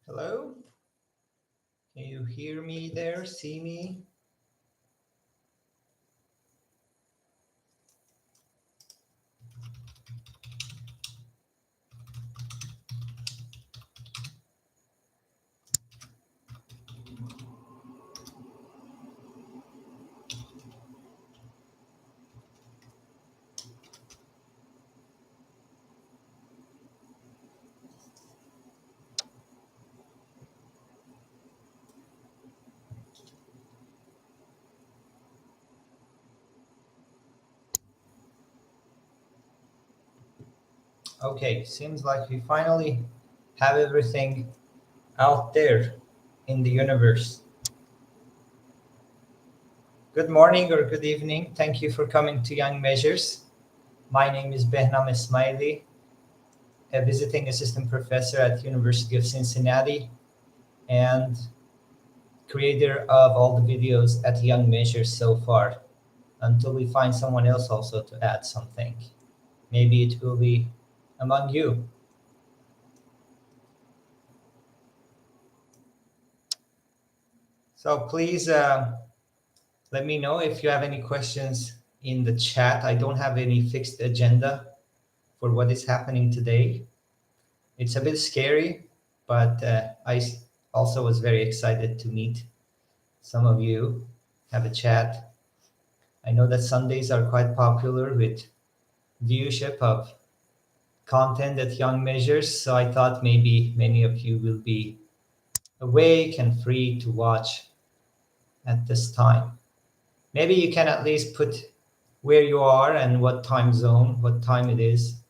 Hello? Can you hear me there? See me? Okay, seems like we finally have everything out there in the universe. Good morning or good evening. Thank you for coming to Young Measures. My name is Behnam Ismaili, a visiting assistant professor at University of Cincinnati and creator of all the videos at Young Measures so far, until we find someone else also to add something. Maybe it will be among you. So please let me know if you have any questions in the chat. I don't have any fixed agenda for what is happening today. It's a bit scary, but also was very excited to meet some of you, have a chat. I know that Sundays are quite popular with viewership of content at Young Measures, so I thought maybe many of you will be awake and free to watch at this time. Maybe you can at least put where you are and what time zone, what time it is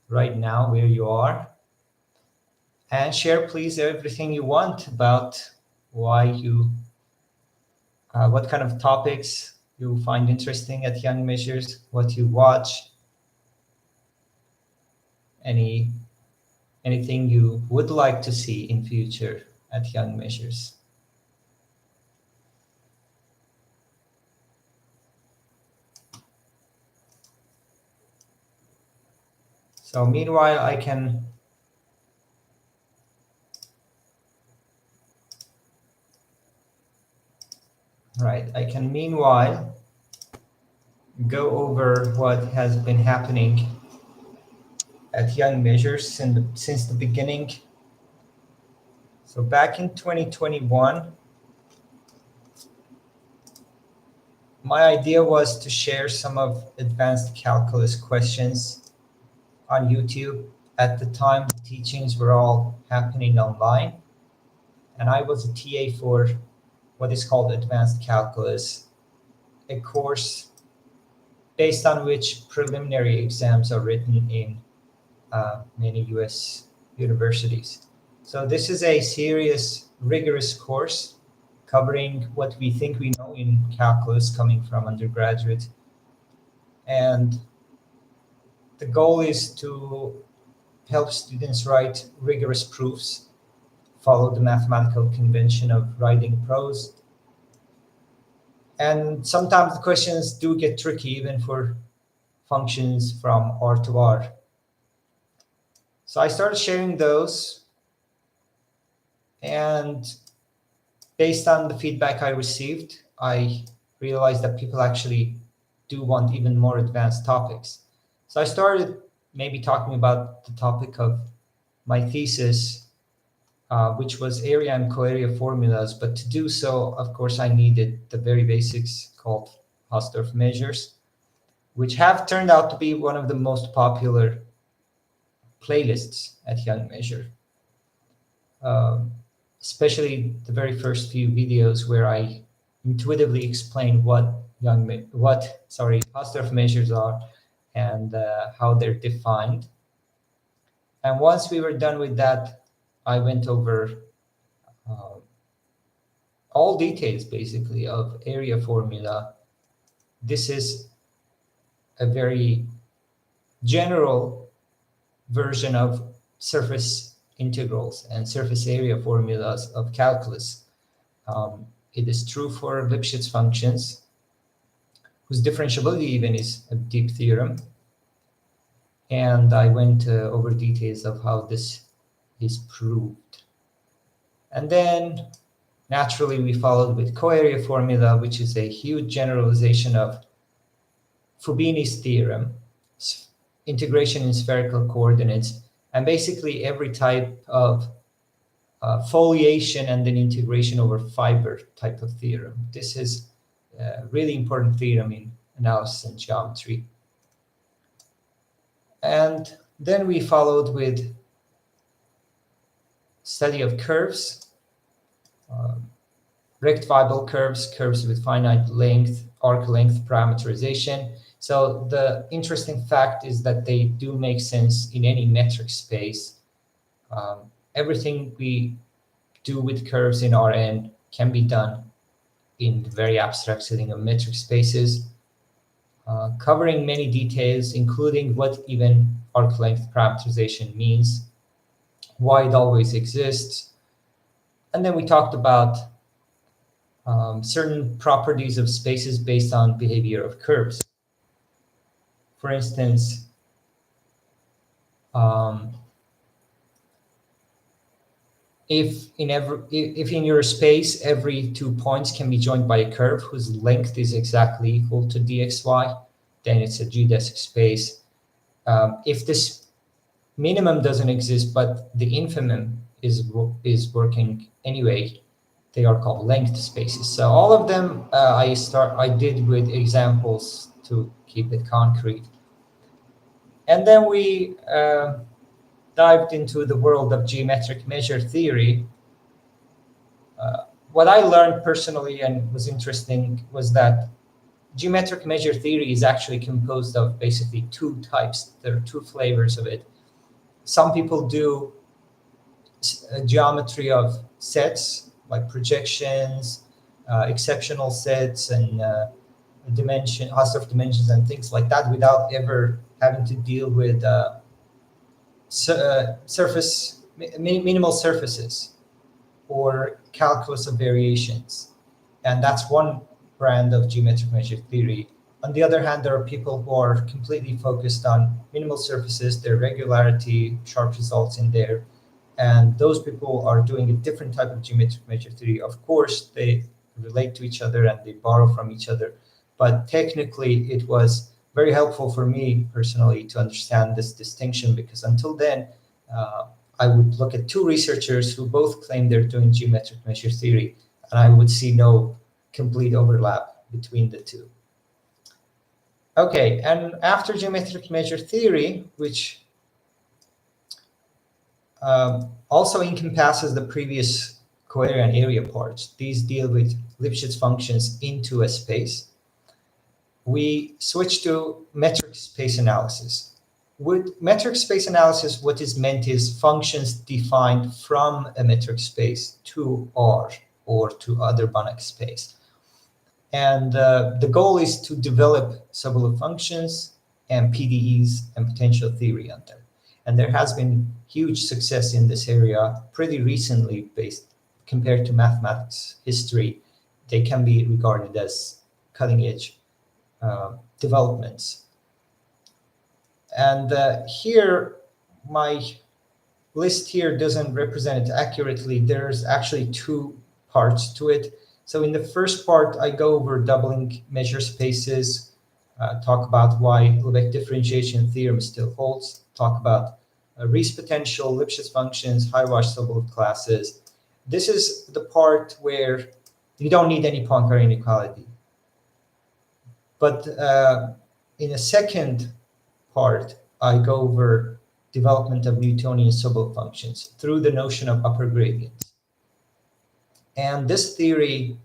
right now, where you are. And share, please, everything you want about what kind of topics you find interesting at Young Measures, what you watch, any anything you would like to see in future at Young Measures. So meanwhile, I can meanwhile go over what has been happening at Young Measures since the beginning. So back in 2021, my idea was to share some of advanced calculus questions on YouTube. At the time, the teachings were all happening online, and I was a TA for what is called advanced calculus, a course based on which preliminary exams are written in many US universities. So this is a serious, rigorous course covering what we think we know in calculus coming from undergraduate. And the goal is to help students write rigorous proofs, follow the mathematical convention of writing prose. And sometimes the questions do get tricky, even for functions from R to R. So I started sharing those, and based on the feedback I received, I realized that people actually do want even more advanced topics. So I started maybe talking about the topic of my thesis, which was area and coarea formulas. But to do so, of course, I needed the very basics called Hausdorff measures, which have turned out to be one of the most popular playlists at Young Measure. Um, Especially the very first few videos where I intuitively explain what Hausdorff measures are and how they're defined. And once we were done with that, I went over uh, all details basically of area formula. This is a very general version of surface integrals and surface area formulas of calculus. It is true for Lipschitz functions, whose differentiability even is a deep theorem. And I went over details of how this is proved. And then naturally we followed with co-area formula, which is a huge generalization of Fubini's theorem, integration in spherical coordinates, and basically every type of foliation and then integration over fiber type of theorem. This is a really important theorem in analysis and geometry. And then we followed with study of curves, rect-Weibull curves, curves with finite length, arc length parameterization. So the interesting fact is that they do make sense in any metric space. Everything we do with curves in Rn can be done in the very abstract setting of metric spaces, covering many details, including what even arc length parameterization means, why it always exists. And then we talked about certain properties of spaces based on behavior of curves. For instance, if in your space every 2 points can be joined by a curve whose length is exactly equal to dxy, then it's a geodesic space. If this minimum doesn't exist but the infimum is working anyway, they are called length spaces. So all of them I did with examples to keep it concrete. And then we dived into the world of geometric measure theory. What I learned personally and was interesting was that geometric measure theory is actually composed of basically two types. There are two flavors of it. Some people do geometry of sets, like projections, exceptional sets, and Hausdorff dimensions and things like that, without ever having to deal with minimal surfaces or calculus of variations. And that's one brand of geometric measure theory. On the other hand, there are people who are completely focused on minimal surfaces, their regularity, sharp results in there. And those people are doing a different type of geometric measure theory. Of course, they relate to each other and they borrow from each other. But technically, it was very helpful for me personally to understand this distinction, because until then, I would look at two researchers who both claim they're doing geometric measure theory, and I would see no complete overlap between the two. Okay, and after geometric measure theory, which also encompasses the previous co-area and area parts, these deal with Lipschitz functions into a space, we switch to metric space analysis. With metric space analysis, what is meant is functions defined from a metric space to R or to other Banach space. And the goal is to develop Sobolev functions and PDEs and potential theory on them. And there has been huge success in this area pretty recently, based compared to mathematics history. They can be regarded as cutting edge developments. And here, my list here doesn't represent it accurately. There's actually two parts to it. So in the first part, I go over doubling measure spaces, talk about why Lebesgue differentiation theorem still holds, talk about Riesz potential, Lipschitz functions, high-wash Sobolev classes. This is the part where you don't need any Poincare inequality. But in a second part, I go over development of Newtonian Sobolev functions through the notion of upper gradients. And this theory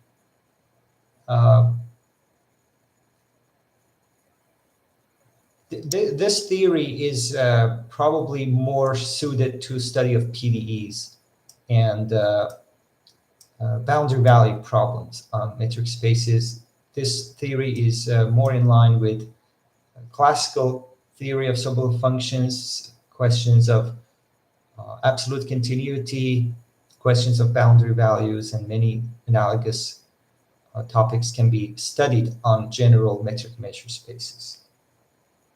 this theory is probably more suited to study of PDEs and boundary value problems on metric spaces. This theory is more in line with classical theory of Sobolev functions, questions of absolute continuity, questions of boundary values, and many analogous topics can be studied on general metric measure spaces,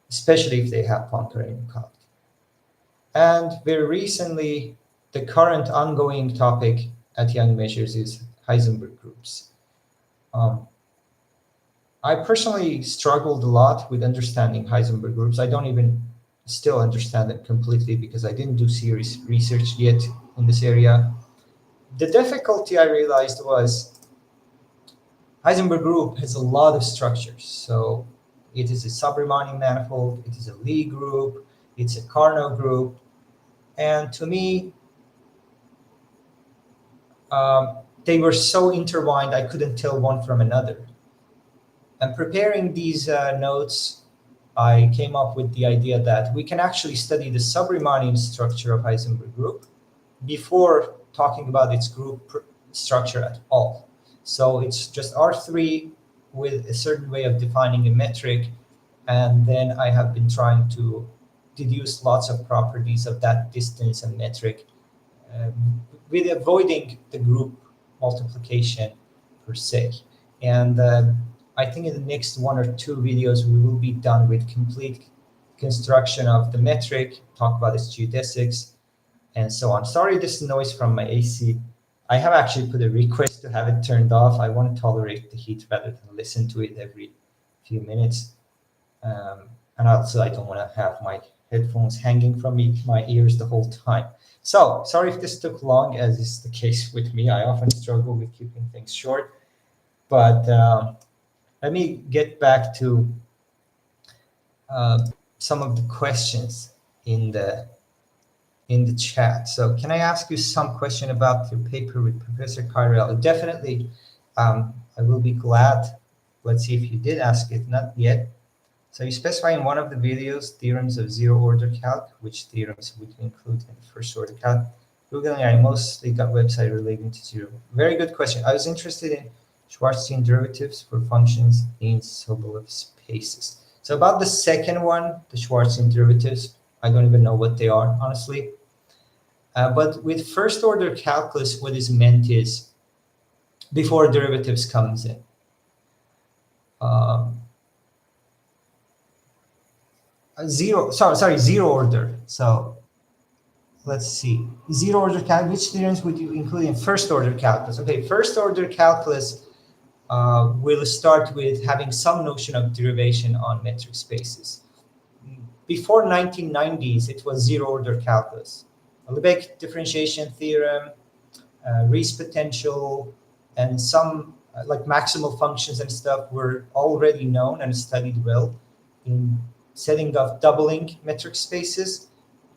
especially if they have Poincare inequality. And very recently, the current ongoing topic at Young measures is Heisenberg groups. I personally struggled a lot with understanding Heisenberg groups. I don't even still understand them completely because I didn't do serious research yet in this area. The difficulty I realized was Heisenberg group has a lot of structures. So it is a sub-Riemannian manifold, it is a Lie group, it's a Carnot group. And to me, they were so intertwined, I couldn't tell one from another. And preparing these notes, I came up with the idea that we can actually study the sub-Riemannian structure of Heisenberg group before talking about its group structure at all. So it's just R3 with a certain way of defining a metric. And then I have been trying to deduce lots of properties of that distance and metric with avoiding the group multiplication per se. And I think in the next 1 or 2 videos, we will be done with complete construction of the metric, talk about its geodesics, and so on. Sorry, this noise from my AC. I have actually put a request to have it turned off. I want to tolerate the heat rather than listen to it every few minutes. And also, I don't want to have my headphones hanging from my ears the whole time. So sorry if this took long, as is the case with me. I often struggle with keeping things short. But let me get back to some of the questions in the chat. So can I ask you some question about your paper with Professor Kyrell? Definitely, I will be glad. Let's see if you did ask it, not yet. So you specify in one of the videos theorems of zero order calc, which theorems would you include in the first order calc? Googling, I mostly got website relating to zero. Very good question. I was interested in Schwarzschild derivatives for functions in Sobolev spaces. So about the second one, the Schwarzschild derivatives, I don't even know what they are, honestly. But with first order calculus, what is meant is before derivatives comes in. Zero order. So let's see. Zero order calculus, which theorems would you include in first order calculus? Okay, first order calculus will start with having some notion of derivation on metric spaces. Before 1990s, it was zero order calculus. Lebesgue differentiation theorem, Riesz potential, and some like maximal functions and stuff were already known and studied well in setting of doubling metric spaces.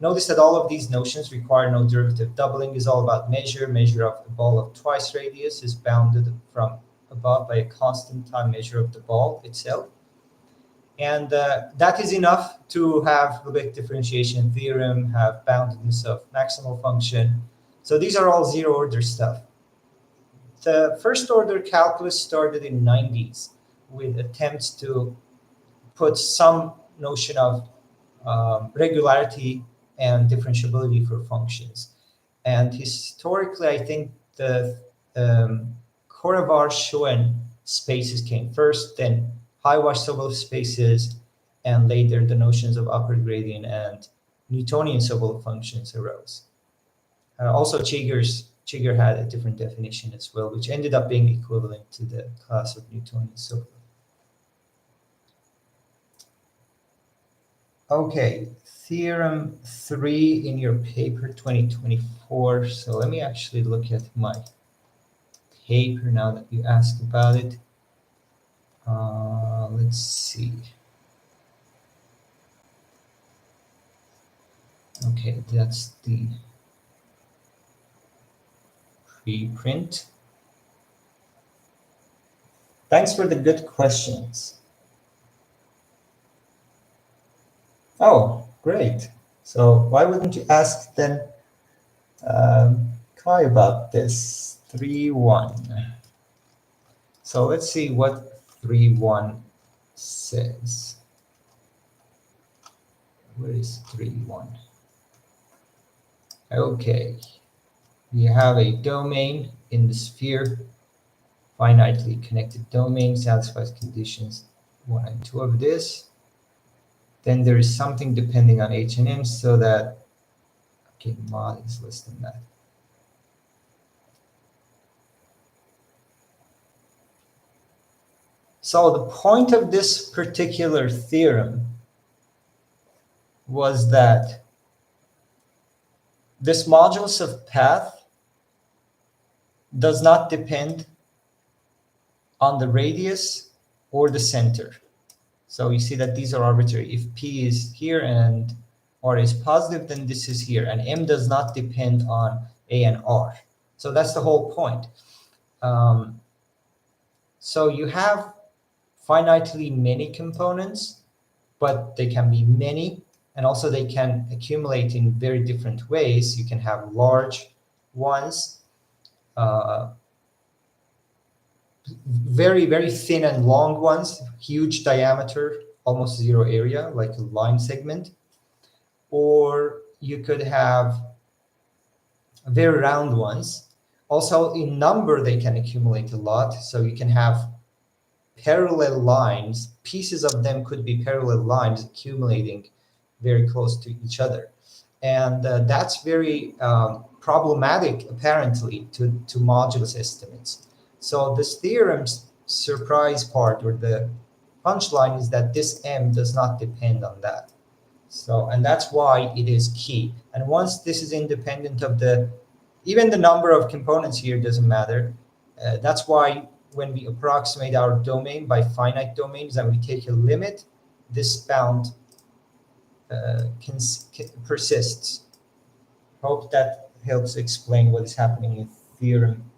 Notice that all of these notions require no derivative. Doubling is all about measure of the ball of twice radius is bounded from above by a constant time measure of the ball itself. And that is enough to have Lebesgue differentiation theorem, have boundedness of maximal function. So these are all zero order stuff. The first order calculus started in the 90s with attempts to put some notion of regularity and differentiability for functions. And historically, I think the Korevar-Schoen spaces came first, then High-Wash-Sobolev spaces, and later the notions of upper gradient and Newtonian Sobolev functions arose. Also, Chigger had a different definition as well, which ended up being equivalent to the class of Newtonian Sobolev. Okay, theorem 3 in your paper 2024. So let me actually look at my paper now that you asked about it. Let's see. Okay, that's the preprint. Thanks for the good questions. Oh, great. So why wouldn't you ask then Kai about this? 3-1. So let's see what 3-1 says. Where is 3-1? Okay. We have a domain in the sphere, finitely connected domain, satisfies conditions 1 and 2 of this. Then there is something depending on H and M so that, okay, mod is less than that. So the point of this particular theorem was that this modulus of path does not depend on the radius or the center. So you see that these are arbitrary. If P is here and R is positive, then this is here. And M does not depend on A and R. So that's the whole point. So you have finitely many components, but they can be many, and also they can accumulate in very different ways. You can have large ones, very, very thin and long ones, huge diameter, almost zero area, like a line segment. Or you could have very round ones. Also, in number, they can accumulate a lot. So you can have parallel lines. Pieces of them could be parallel lines accumulating very close to each other. And that's very problematic, apparently, to modulus estimates. So this theorem's surprise part, or the punchline, is that this M does not depend on that. So, and that's why it is key. And once this is independent of even the number of components here doesn't matter. That's why when we approximate our domain by finite domains and we take a limit, this bound persists. Hope that helps explain what is happening in theorem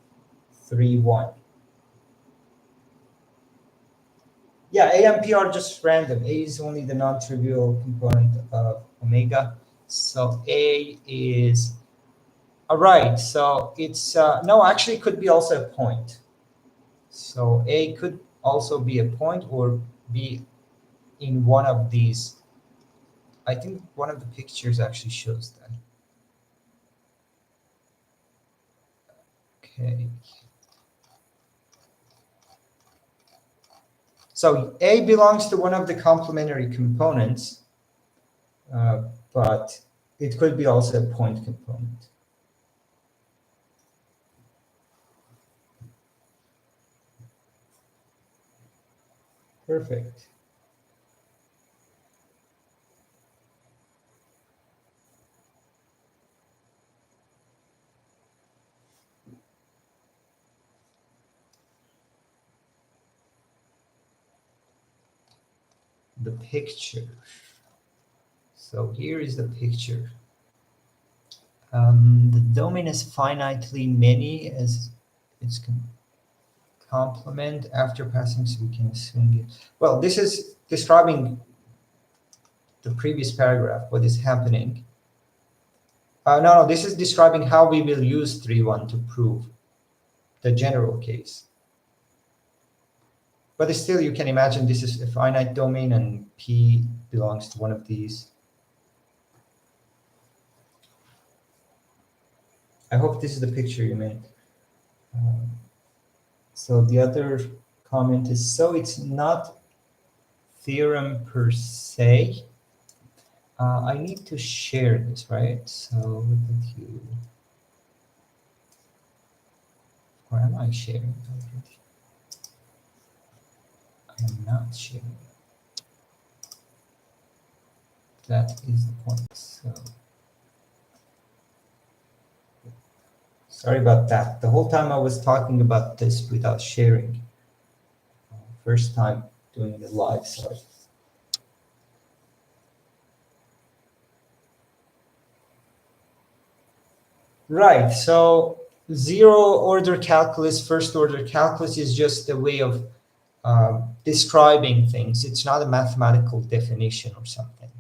3.1. Yeah, A and P are just random. A is only the non-trivial component of omega. So A is, all right, so it's, no, actually it could be also a point. So A could also be a point or be in one of these. I think one of the pictures actually shows that. Okay. So A belongs to one of the complementary components, but it could be also a point component. Perfect. The picture. So here is the picture. The domain is finitely many as its complement after passing, so we can assume it. Well, this is describing the previous paragraph, what is happening. No, this is describing how we will use 3.1 to prove the general case. But still, you can imagine this is a finite domain and P belongs to one of these. I hope this is the picture you made. So the other comment is, so it's not theorem per se. I need to share this, right? So look at you. Or am I sharing already? I am not sharing. That is the point. So sorry about that. The whole time I was talking about this without sharing. First time doing it live, sorry. Right, so zero order calculus, first order calculus is just a way of describing things. It's not a mathematical definition or something.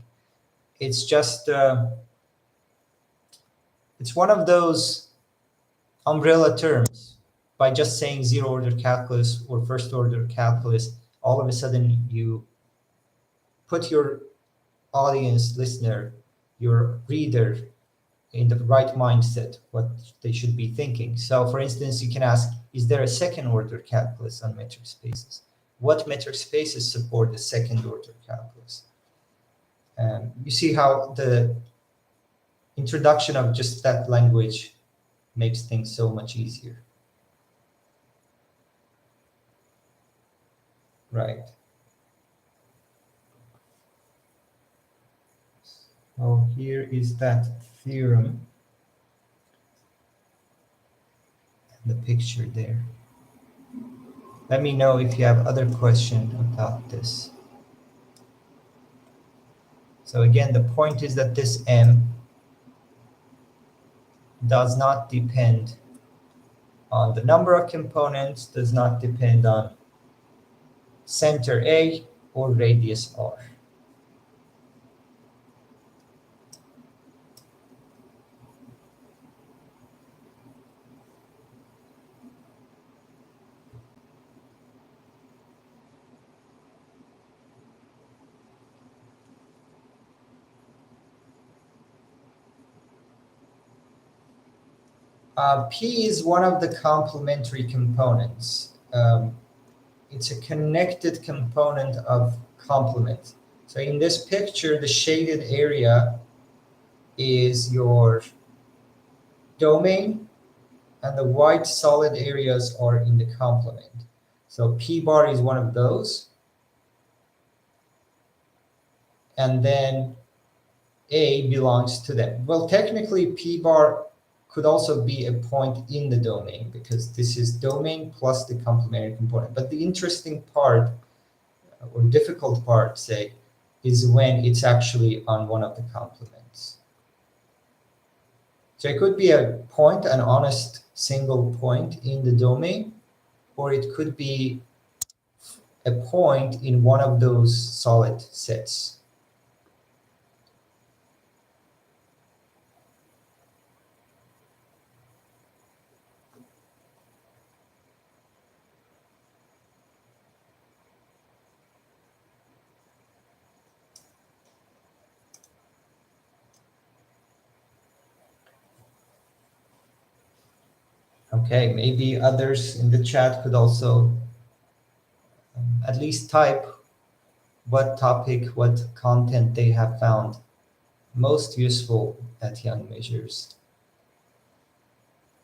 It's just, it's one of those umbrella terms. By just saying zero order calculus or first order calculus, all of a sudden you put your audience, listener, your reader in the right mindset, what they should be thinking. So for instance, you can ask, is there a second order calculus on metric spaces? What metric spaces support the second order calculus? You see how the introduction of just that language makes things so much easier. Right. So here is that theorem, the picture there. Let me know if you have other questions about this. So again, the point is that this M does not depend on the number of components, does not depend on center A or radius R. P is one of the complementary components. It's a connected component of complement. So in this picture, the shaded area is your domain, and the white solid areas are in the complement. So P bar is one of those. And then A belongs to them. Well, technically, P bar could also be a point in the domain because this is domain plus the complementary component. But the interesting part, or difficult part, say, is when it's actually on one of the complements. So it could be a point, an honest single point in the domain, or it could be a point in one of those solid sets. Okay, maybe others in the chat could also at least type what topic, what content they have found most useful at Young Measures.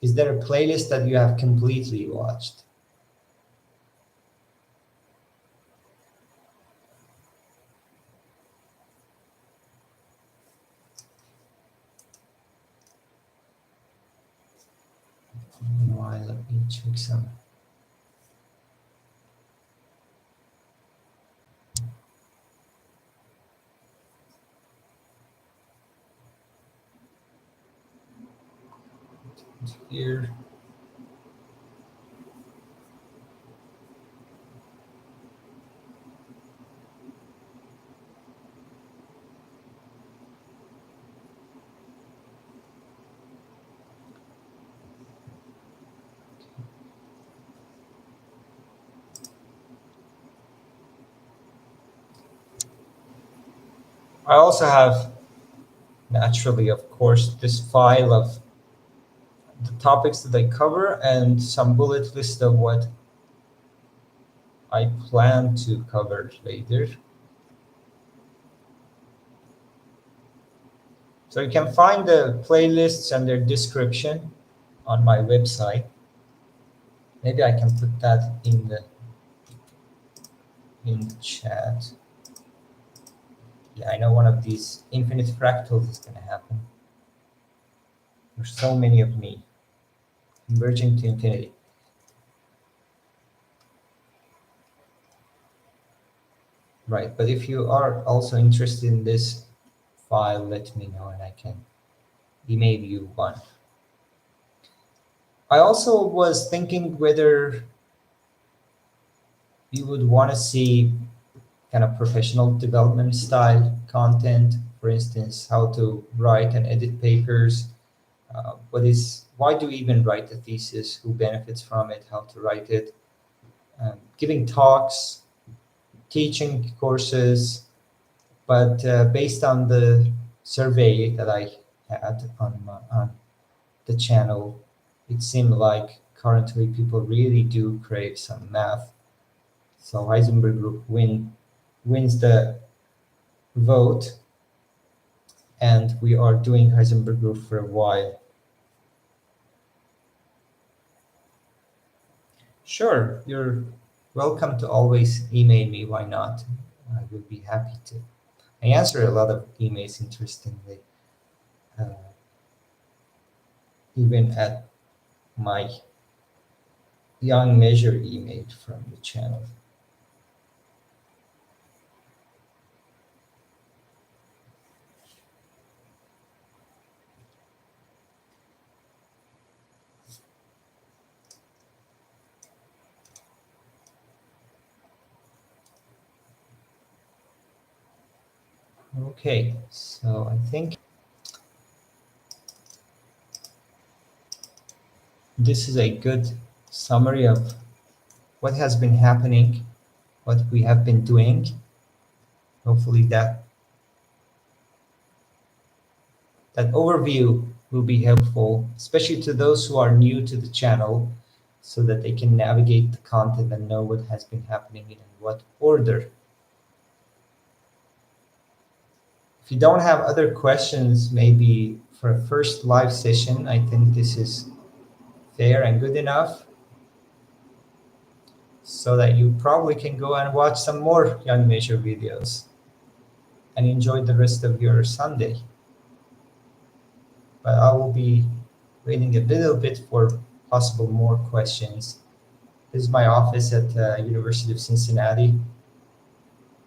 Is there a playlist that you have completely watched? Meanwhile, let me check some. Here. I also have, naturally, of course, this file of the topics that I cover and some bullet list of what I plan to cover later. So you can find the playlists and their description on my website. Maybe I can put that in the chat. Yeah, I know one of these infinite fractals is going to happen. There's so many of me converging to infinity. Right, but if you are also interested in this file, let me know and I can email you one. I also was thinking whether you would want to see kind of professional development style content, for instance, how to write and edit papers, why do we even write a thesis, who benefits from it, how to write it, giving talks, teaching courses, but based on the survey that I had on the channel, it seemed like currently people really do crave some math. So Heisenberg Group wins the vote, and we are doing Heisenberg Group for a while. Sure, you're welcome to always email me. Why not? I would be happy to. I answer a lot of emails, interestingly, uh, even at my Young Measure email from the channel. Okay, so I think this is a good summary of what has been happening, what we have been doing. Hopefully that overview will be helpful, especially to those who are new to the channel, so that they can navigate the content and know what has been happening and in what order. If you don't have other questions, maybe for a first live session, I think this is fair and good enough, so that you probably can go and watch some more Young Measure videos and enjoy the rest of your Sunday. But I will be waiting a little bit for possible more questions. This is my office at University of Cincinnati.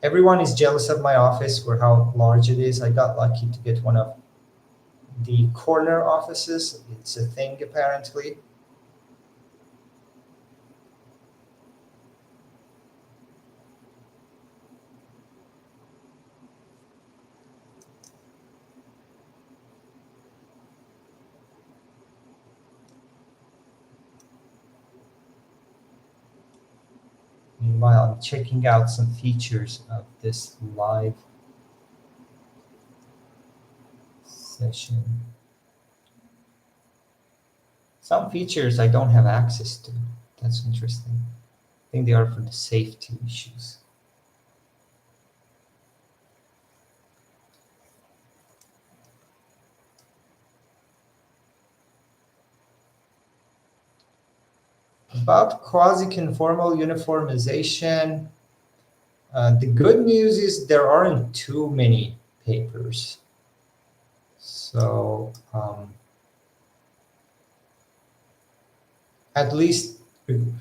Everyone is jealous of my office for how large it is. I got lucky to get one of the corner offices. It's a thing apparently. Meanwhile, I'm checking out some features of this live session. Some features I don't have access to. That's interesting. I think they are for the safety issues. About quasi-conformal uniformization, the good news is there aren't too many papers. So at least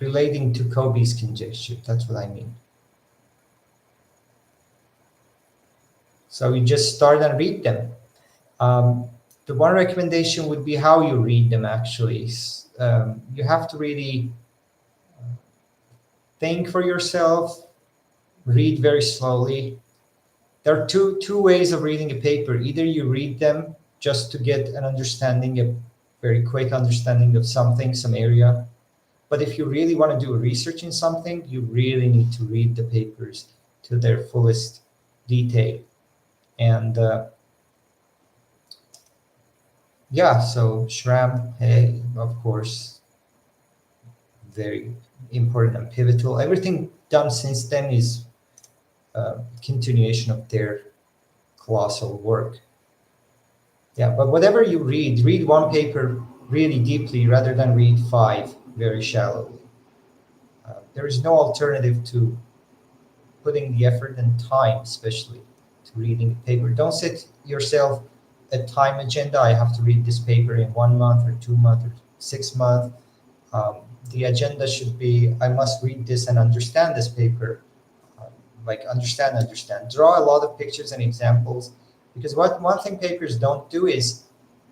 relating to Kobe's conjecture, that's what I mean. So you just start and read them. The one recommendation would be how you read them, actually. You have to really think for yourself, read very slowly. There are two ways of reading a paper. Either you read them just to get an understanding, a very quick understanding of something, some area. But if you really want to do research in something, you really need to read the papers to their fullest detail. And yeah, so Schramm, hey, of course, very important and pivotal. Everything done since then is a continuation of their colossal work. Yeah, but whatever you read one paper really deeply rather than read five very shallowly. There is no alternative to putting the effort and time, especially to reading a paper. Don't set yourself a time agenda. I have to read this paper in 1 month or 2 months or 6 months. The agenda should be, I must read this and understand this paper. Like understand. Draw a lot of pictures and examples, because one thing papers don't do is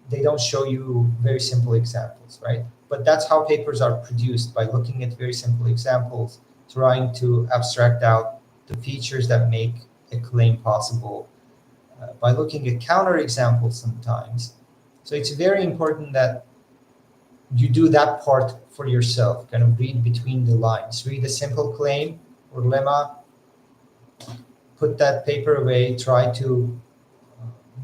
they don't show you very simple examples, right? But that's how papers are produced, by looking at very simple examples, trying to abstract out the features that make a claim possible, by looking at counterexamples sometimes. So it's very important that you do that part for yourself, kind of read between the lines, read a simple claim or lemma, put that paper away, try to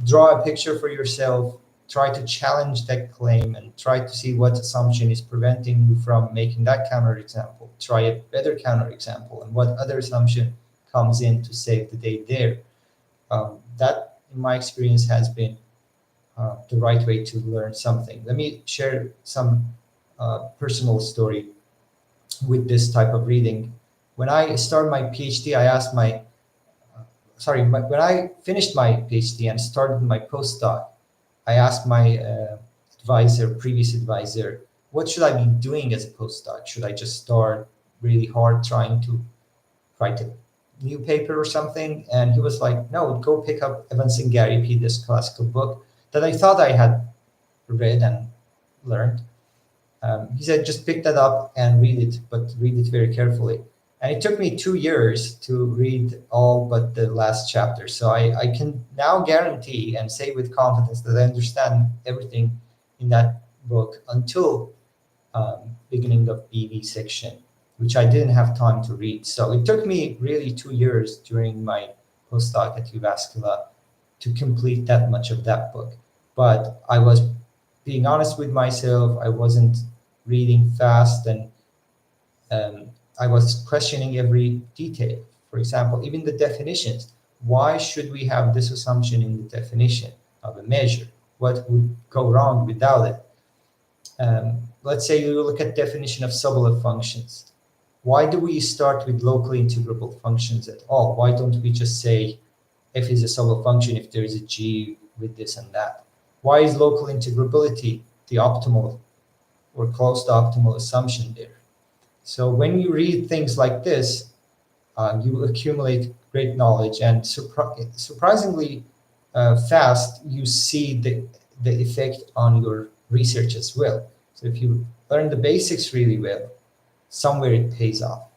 draw a picture for yourself, try to challenge that claim, and try to see what assumption is preventing you from making that counterexample. Try a better counterexample, and what other assumption comes in to save the day there. That, in my experience, has been the right way to learn something. Let me share some personal story with this type of reading. when I started my PhD, I asked when I finished my PhD and started my postdoc, I asked my previous advisor, what should I be doing as a postdoc? Should I just start really hard trying to write a new paper or something? And he was like, no, go pick up Evans and Gary P, this classical book that I thought I had read and learned. He said, just pick that up and read it, but read it very carefully. And it took me 2 years to read all but the last chapter. So I can now guarantee and say with confidence that I understand everything in that book until beginning of BV section, which I didn't have time to read. So it took me really 2 years during my postdoc at Uvascular to complete that much of that book. But I was being honest with myself. I wasn't reading fast, and I was questioning every detail. For example, even the definitions. Why should we have this assumption in the definition of a measure? What would go wrong without it? Let's say you look at definition of Sobolev functions. Why do we start with locally integrable functions at all? Why don't we just say f is a Sobolev function if there is a g with this and that? Why is local integrability the optimal or close to optimal assumption there? So when you read things like this, you accumulate great knowledge, and surprisingly fast, you see the effect on your research as well. So if you learn the basics really well, somewhere it pays off.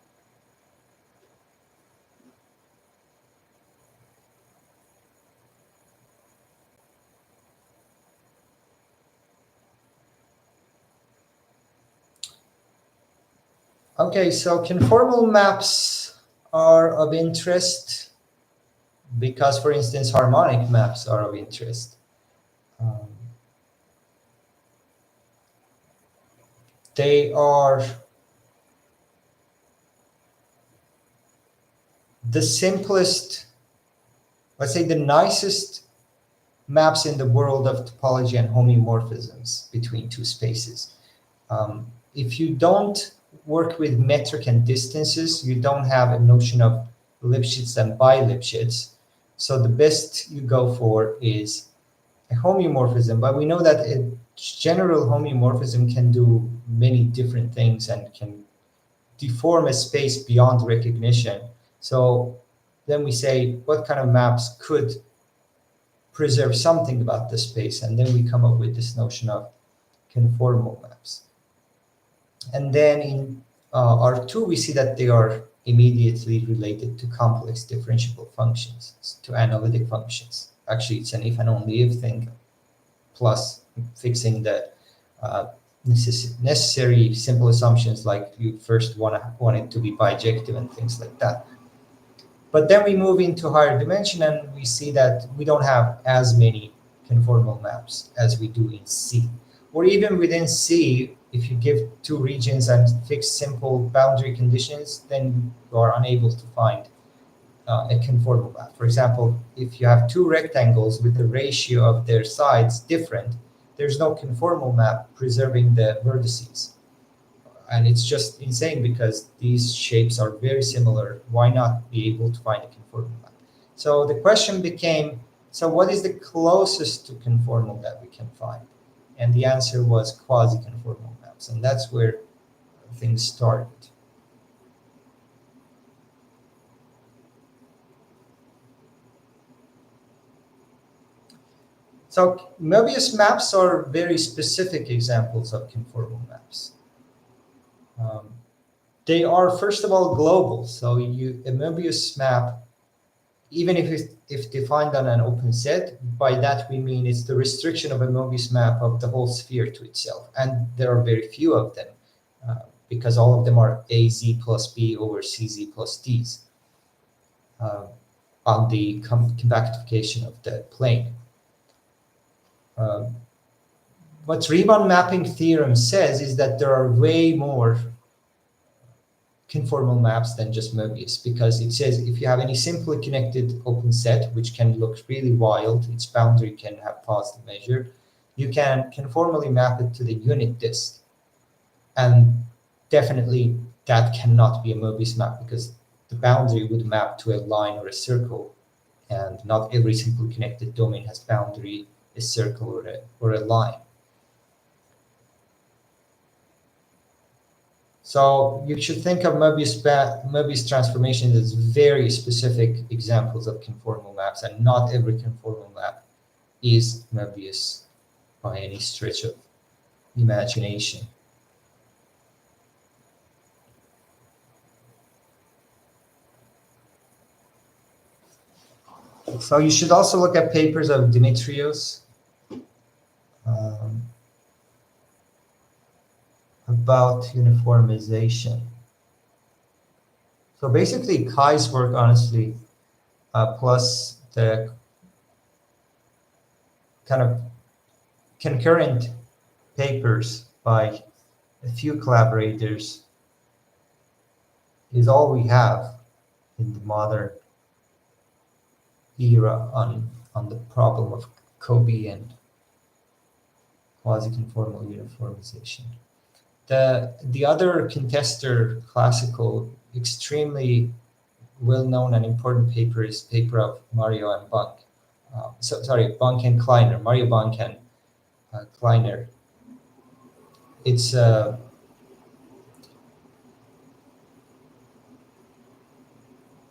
Okay, so conformal maps are of interest because, for instance, harmonic maps are of interest. They are the simplest, let's say the nicest maps in the world of topology and homeomorphisms between two spaces. If you don't work with metric and distances, you don't have a notion of Lipschitz and bi-Lipschitz. So the best you go for is a homeomorphism, but we know that a general homeomorphism can do many different things and can deform a space beyond recognition. So then we say, what kind of maps could preserve something about the space? And then we come up with this notion of conformal maps. And then in R2, we see that they are immediately related to complex differentiable functions, to analytic functions. Actually, it's an if and only if thing, plus fixing the necessary simple assumptions, like you first want it to be bijective and things like that. But then we move into higher dimension and we see that we don't have as many conformal maps as we do in C. Or even within C, if you give two regions and fix simple boundary conditions, then you are unable to find a conformal map. For example, if you have two rectangles with the ratio of their sides different, there's no conformal map preserving the vertices. And it's just insane because these shapes are very similar. Why not be able to find a conformal map? So the question became, so what is the closest to conformal that we can find? And the answer was quasi-conformal maps. And that's where things started. So Möbius maps are very specific examples of conformal maps. They are, first of all, global. So a Möbius map, even if defined on an open set, by that we mean it's the restriction of a Möbius map of the whole sphere to itself. And there are very few of them because all of them are AZ plus B over CZ plus Ds on the compactification of the plane. What Riemann mapping theorem says is that there are way more conformal maps than just Möbius, because it says if you have any simply connected open set, which can look really wild, its boundary can have positive measure, you can conformally map it to the unit disk. And definitely that cannot be a Mobius map because the boundary would map to a line or a circle, and not every simply connected domain has boundary, a circle, or a line. So you should think of Mobius transformations as very specific examples of conformal maps, and not every conformal map is Mobius by any stretch of imagination. So you should also look at papers of Dimitrios about uniformization. So basically, Kai's work, honestly, plus the kind of concurrent papers by a few collaborators, is all we have in the modern era on the problem of COBE and quasi-conformal uniformization. The other contester classical, extremely well-known and important paper is paper of Mario and Bunk. Bunk and Kleiner, Mario Bunk and Kleiner. It's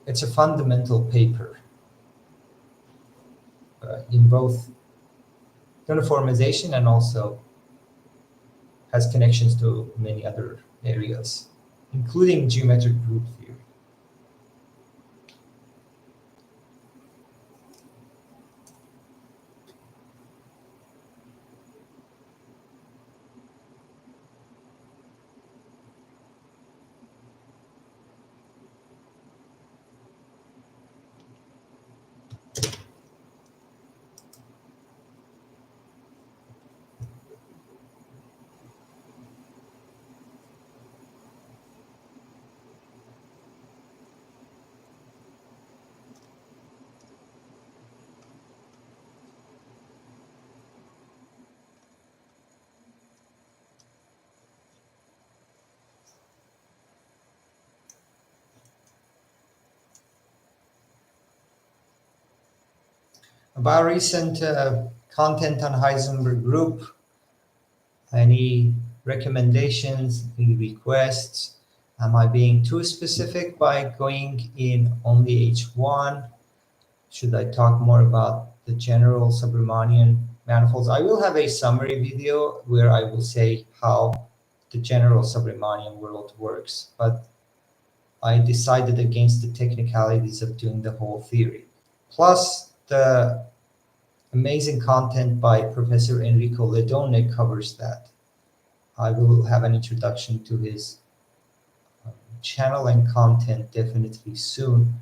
it's a fundamental paper in both uniformization and also has connections to many other areas, including geometric group theory. About recent content on Heisenberg group, any recommendations, any requests? Am I being too specific by going in only H1? Should I talk more about the general Subramanian manifolds? I will have a summary video where I will say how the general Subramanian world works, but I decided against the technicalities of doing the whole theory. Plus, the amazing content by Professor Enrico Ledone covers that. I will have an introduction to his channel and content definitely soon,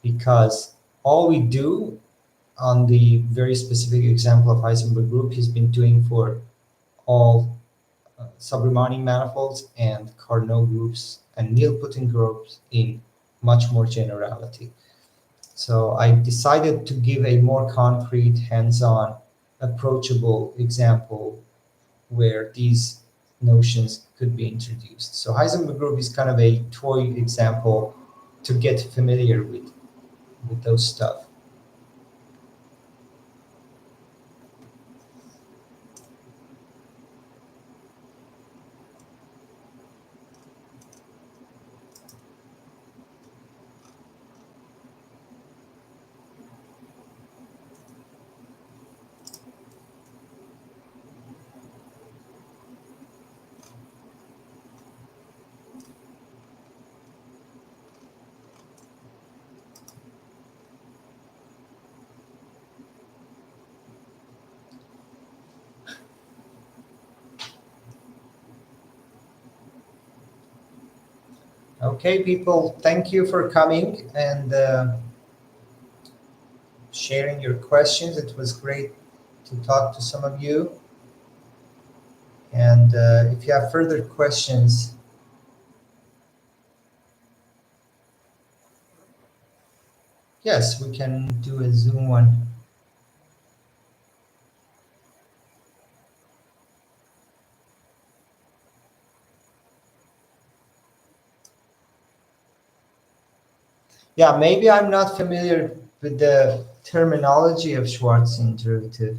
because all we do on the very specific example of Heisenberg group he's been doing for all Subramanian manifolds and Carnot groups and Nilpotent groups in much more generality. So I decided to give a more concrete, hands-on, approachable example where these notions could be introduced. So Heisenberg group is kind of a toy example to get familiar with those stuff. Okay, people, thank you for coming and sharing your questions. It was great to talk to some of you. And if you have further questions, yes, we can do a Zoom one. Yeah, maybe I'm not familiar with the terminology of Schwarzian derivative,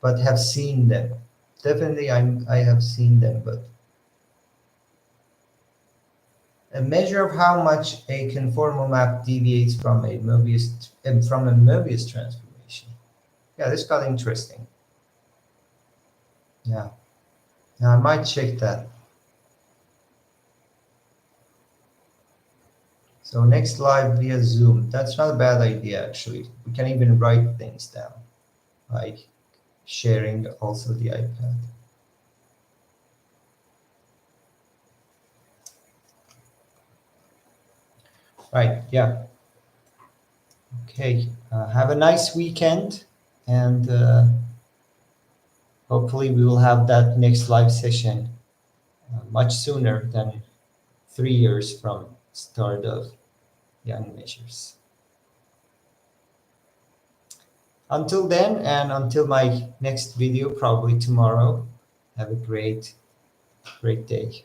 but have seen them. Definitely, I have seen them, but a measure of how much a conformal map deviates from a Möbius transformation. Yeah, this got interesting. Yeah, yeah, I might check that. So next live via Zoom. That's not a bad idea, actually. We can even write things down, like sharing also the iPad. Right, yeah. Okay, have a nice weekend, and hopefully we will have that next live session much sooner than 3 years from start of Young Measures. Until then, and until my next video, probably tomorrow, have a great day.